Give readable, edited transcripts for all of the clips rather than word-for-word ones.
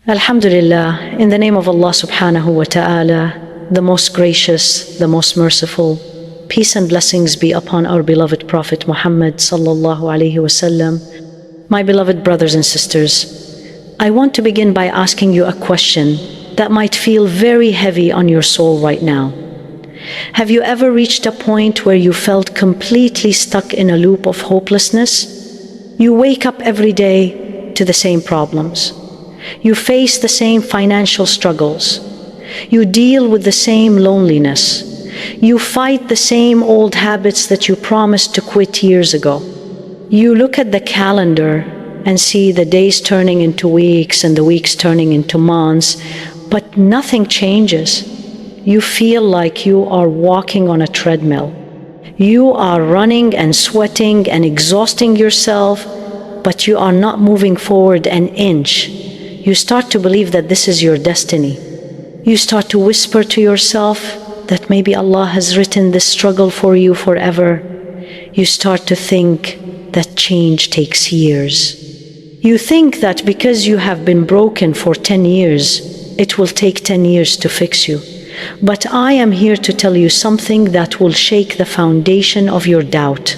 Alhamdulillah, in the name of Allah subhanahu wa ta'ala, the most gracious, the most merciful. Peace and blessings be upon our beloved Prophet Muhammad sallallahu alaihi wasallam. My beloved brothers and sisters, I want to begin by asking you a question that might feel very heavy on your soul right now. Have you ever reached a point where you felt completely stuck in a loop of hopelessness? You wake up every day to the same problems. You face the same financial struggles. You deal with the same loneliness. You fight the same old habits that you promised to quit years ago. You look at the calendar and see the days turning into weeks and the weeks turning into months, but nothing changes. You feel like you are walking on a treadmill. You are running and sweating and exhausting yourself, but you are not moving forward an inch. You start to believe that this is your destiny. You start to whisper to yourself that maybe Allah has written this struggle for you forever. You start to think that change takes years. You think that because you have been broken for 10 years, it will take 10 years to fix you. But I am here to tell you something that will shake the foundation of your doubt.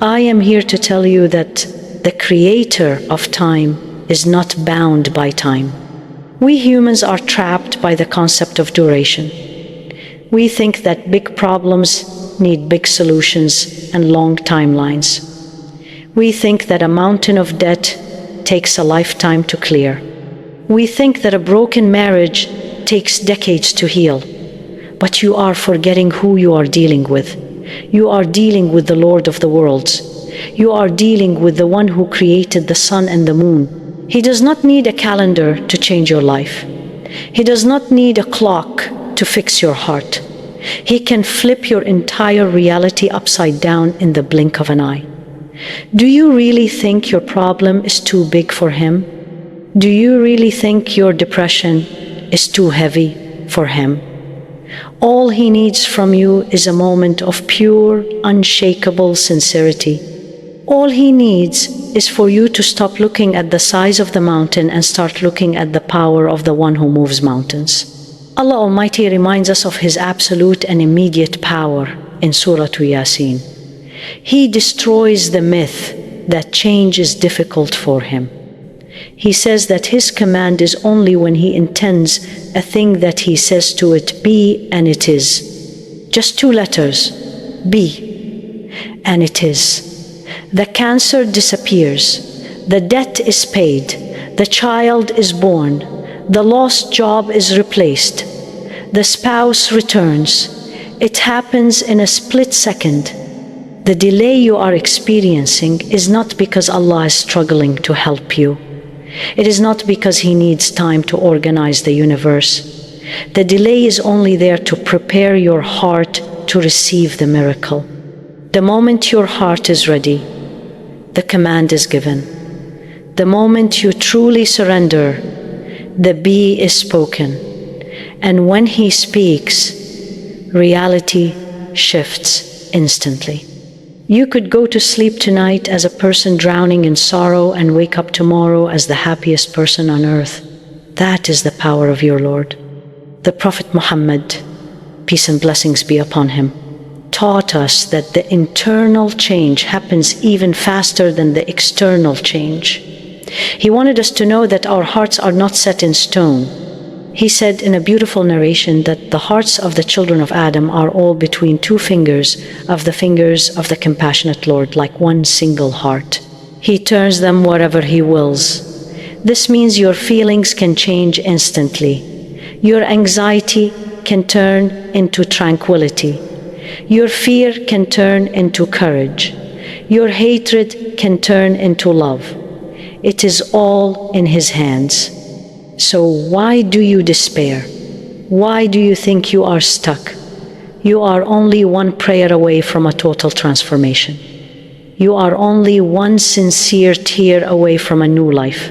I am here to tell you that the Creator of time is not bound by time. We humans are trapped by the concept of duration. We think that big problems need big solutions and long timelines. We think that a mountain of debt takes a lifetime to clear. We think that a broken marriage takes decades to heal. But you are forgetting who you are dealing with. You are dealing with the Lord of the worlds. You are dealing with the one who created the sun and the moon. He does not need a calendar to change your life. He does not need a clock to fix your heart. He can flip your entire reality upside down in the blink of an eye. Do you really think your problem is too big for Him? Do you really think your depression is too heavy for Him? All He needs from you is a moment of pure, unshakable sincerity. All He needs is for you to stop looking at the size of the mountain and start looking at the power of the one who moves mountains. Allah Almighty reminds us of His absolute and immediate power in Surah Yasin. He destroys the myth that change is difficult for Him. He says that His command is only when He intends a thing that He says to it, be, and it is. Just 2 letters, be, and it is. The cancer disappears, the debt is paid, the child is born, the lost job is replaced, the spouse returns. It happens in a split second. The delay you are experiencing is not because Allah is struggling to help you. It is not because He needs time to organize the universe. The delay is only there to prepare your heart to receive the miracle. The moment your heart is ready, the command is given. The moment you truly surrender, the be is spoken. And when He speaks, reality shifts instantly. You could go to sleep tonight as a person drowning in sorrow and wake up tomorrow as the happiest person on earth. That is the power of your Lord. The Prophet Muhammad, peace and blessings be upon him, taught us that the internal change happens even faster than the external change. He wanted us to know that our hearts are not set in stone. He said in a beautiful narration that the hearts of the children of Adam are all between 2 fingers of the compassionate Lord, like one single heart. He turns them wherever He wills. This means your feelings can change instantly. Your anxiety can turn into tranquility. Your fear can turn into courage. Your hatred can turn into love. It is all in His hands. So why do you despair? Why do you think you are stuck? You are only one prayer away from a total transformation. You are only one sincere tear away from a new life.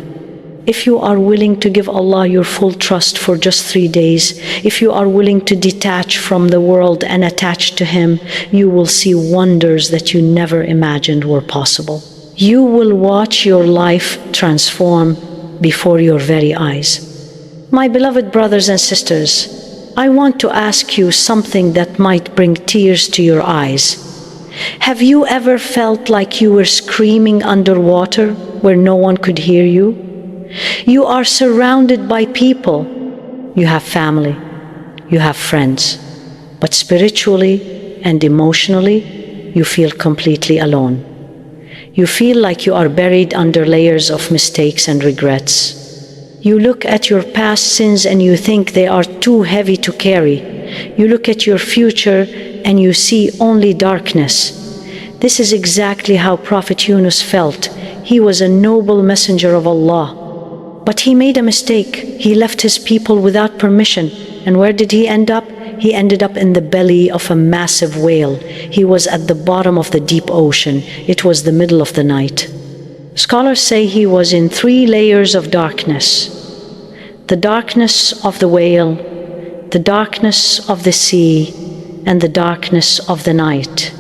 If you are willing to give Allah your full trust for just 3 days, if you are willing to detach from the world and attach to Him, you will see wonders that you never imagined were possible. You will watch your life transform before your very eyes. My beloved brothers and sisters, I want to ask you something that might bring tears to your eyes. Have you ever felt like you were screaming underwater where no one could hear you? You are surrounded by people. You have family, you have friends, but spiritually and emotionally, you feel completely alone. You feel like you are buried under layers of mistakes and regrets. You look at your past sins and you think they are too heavy to carry. You look at your future and you see only darkness. This is exactly how Prophet Yunus felt. He was a noble messenger of Allah. But he made a mistake. He left his people without permission. And where did he end up? He ended up in the belly of a massive whale. He was at the bottom of the deep ocean. It was the middle of the night. Scholars say he was in 3 layers of darkness. The darkness of the whale, the darkness of the sea, and the darkness of the night.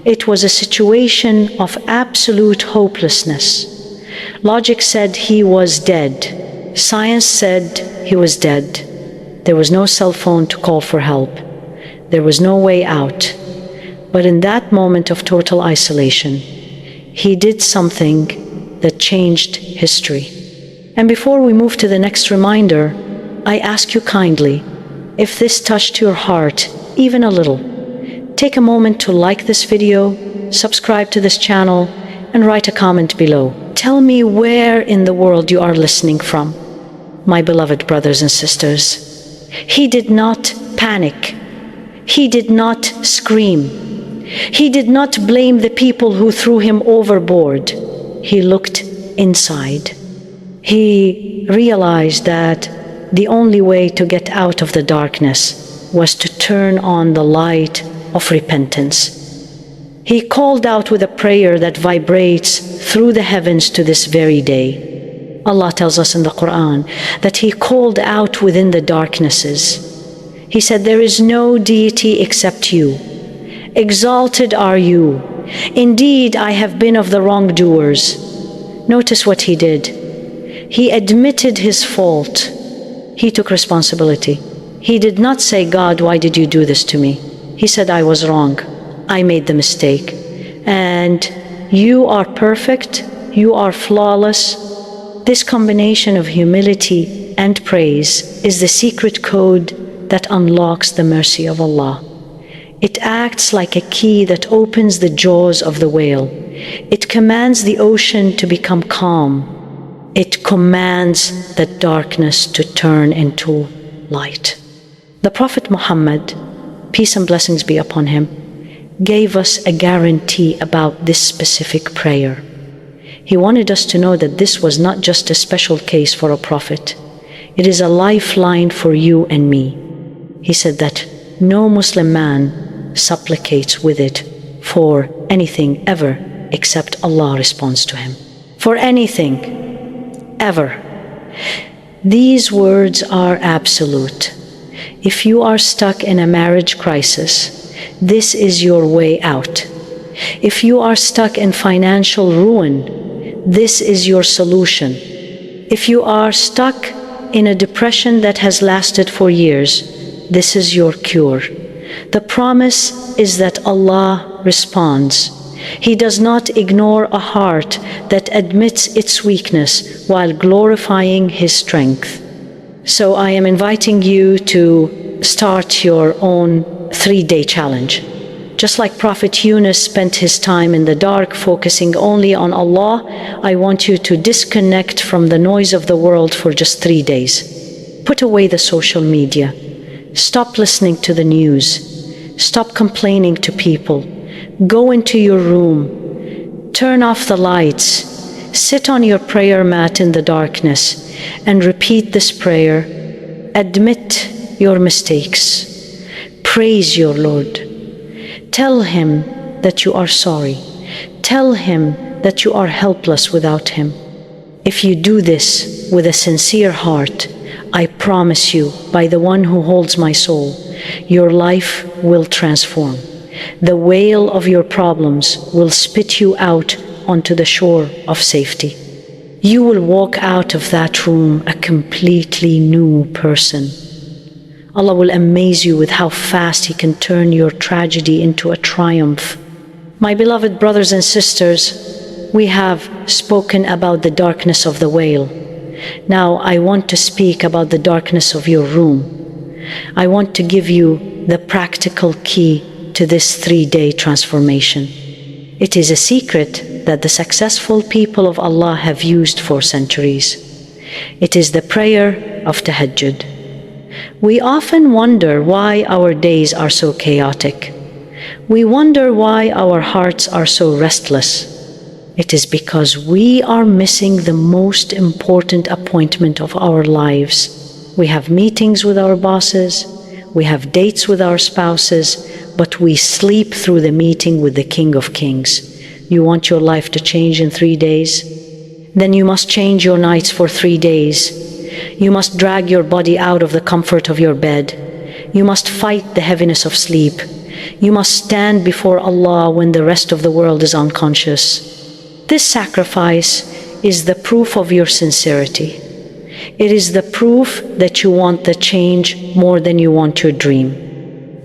It was a situation of absolute hopelessness. Logic said he was dead. Science said he was dead. There was no cell phone to call for help. There was no way out. But in that moment of total isolation, he did something that changed history. And before we move to the next reminder, I ask you kindly, if this touched your heart even a little, take a moment to like this video, subscribe to this channel, and write a comment below. Tell me where in the world you are listening from, my beloved brothers and sisters. He did not panic. He did not scream. He did not blame the people who threw him overboard. He looked inside. He realized that the only way to get out of the darkness was to turn on the light of repentance. He called out with a prayer that vibrates through the heavens to this very day. Allah tells us in the Quran that he called out within the darknesses. He said, "There is no deity except you. Exalted are you. Indeed, I have been of the wrongdoers." Notice what he did. He admitted his fault. He took responsibility. He did not say, "God, why did you do this to me?" He said, "I was wrong. I made the mistake. And you are perfect. You are flawless." This combination of humility and praise is the secret code that unlocks the mercy of Allah. It acts like a key that opens the jaws of the whale. It commands the ocean to become calm. It commands the darkness to turn into light. The Prophet Muhammad, peace and blessings be upon him, gave us a guarantee about this specific prayer. He wanted us to know that this was not just a special case for a prophet. It is a lifeline for you and me. He said that no Muslim man supplicates with it for anything ever except Allah responds to him. For anything, ever. These words are absolute. If you are stuck in a marriage crisis, this is your way out. If you are stuck in financial ruin, this is your solution. If you are stuck in a depression that has lasted for years, this is your cure. The promise is that Allah responds. He does not ignore a heart that admits its weakness while glorifying His strength. So I am inviting you to start your own 3-day challenge. Just like Prophet Yunus spent his time in the dark focusing only on Allah, I want you to disconnect from the noise of the world for just 3 days. Put away the social media. Stop listening to the news. Stop complaining to people. Go into your room. Turn off the lights. Sit on your prayer mat in the darkness and repeat this prayer. Admit your mistakes. Praise your Lord. Tell Him that you are sorry. Tell Him that you are helpless without Him. If you do this with a sincere heart, I promise you, by the one who holds my soul, your life will transform. The whale of your problems will spit you out onto the shore of safety. you will walk out of that room a completely new person. Allah will amaze you with how fast He can turn your tragedy into a triumph. My beloved brothers and sisters, we have spoken about the darkness of the whale. Now I want to speak about the darkness of your room. I want to give you the practical key to this 3-day transformation. It is a secret that the successful people of Allah have used for centuries. It is the prayer of Tahajjud. We often wonder why our days are so chaotic. We wonder why our hearts are so restless. It is because we are missing the most important appointment of our lives. We have meetings with our bosses, we have dates with our spouses, but we sleep through the meeting with the King of Kings. You want your life to change in 3 days? Then you must change your nights for 3 days. You must drag your body out of the comfort of your bed. You must fight the heaviness of sleep. You must stand before Allah when the rest of the world is unconscious. This sacrifice is the proof of your sincerity. It is the proof that you want the change more than you want your dream.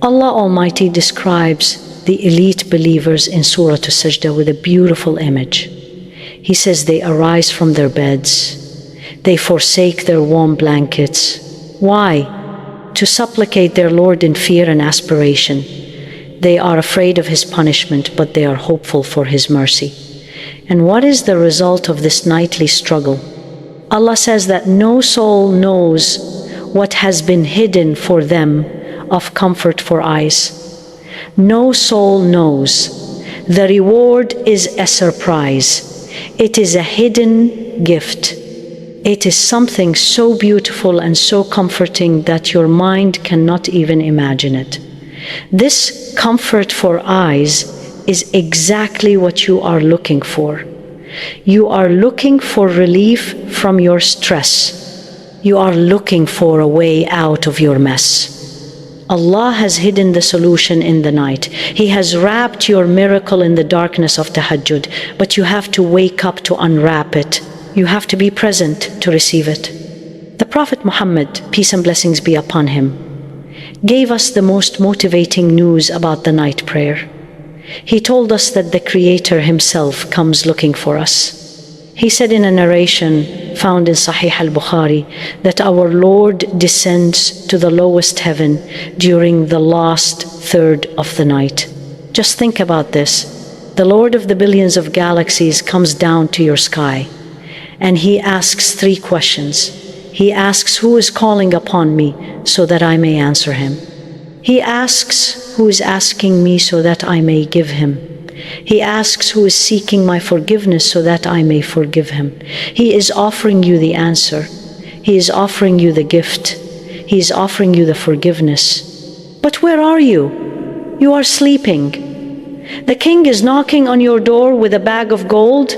Allah Almighty describes the elite believers in Surah As-Sajdah with a beautiful image. He says they arise from their beds. They forsake their warm blankets. Why? To supplicate their Lord in fear and aspiration. They are afraid of His punishment, but they are hopeful for His mercy. And what is the result of this nightly struggle? Allah says that no soul knows what has been hidden for them of comfort for eyes. No soul knows. The reward is a surprise. It is a hidden gift. It is something so beautiful and so comforting that your mind cannot even imagine it. This comfort for eyes is exactly what you are looking for. You are looking for relief from your stress. You are looking for a way out of your mess. Allah has hidden the solution in the night. He has wrapped your miracle in the darkness of Tahajjud, but you have to wake up to unwrap it. You have to be present to receive it. The Prophet Muhammad, peace and blessings be upon him, gave us the most motivating news about the night prayer. He told us that the Creator Himself comes looking for us. He said in a narration found in Sahih al-Bukhari that our Lord descends to the lowest heaven during the last third of the night. Just think about this. The Lord of the billions of galaxies comes down to your sky, and He asks 3 questions. He asks, who is calling upon me so that I may answer him? He asks, who is asking me so that I may give him? He asks, who is seeking my forgiveness so that I may forgive him? He is offering you the answer. He is offering you the gift. He is offering you the forgiveness. But where are you? You are sleeping. The King is knocking on your door with a bag of gold,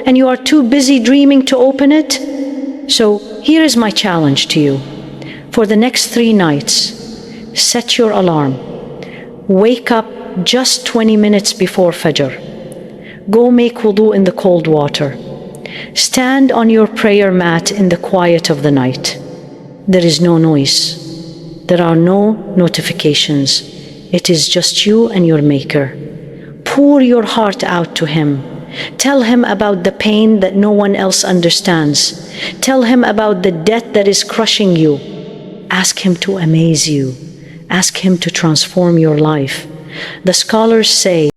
and you are too busy dreaming to open it. So here is my challenge to you. For the next 3 nights, set your alarm. Wake up just 20 minutes before Fajr. Go make wudu in the cold water. Stand on your prayer mat in the quiet of the night. There is no noise. There are no notifications. It is just you and your Maker. Pour your heart out to Him. Tell Him about the pain that no one else understands. Tell Him about the debt that is crushing you. Ask Him to amaze you. Ask Him to transform your life. The scholars say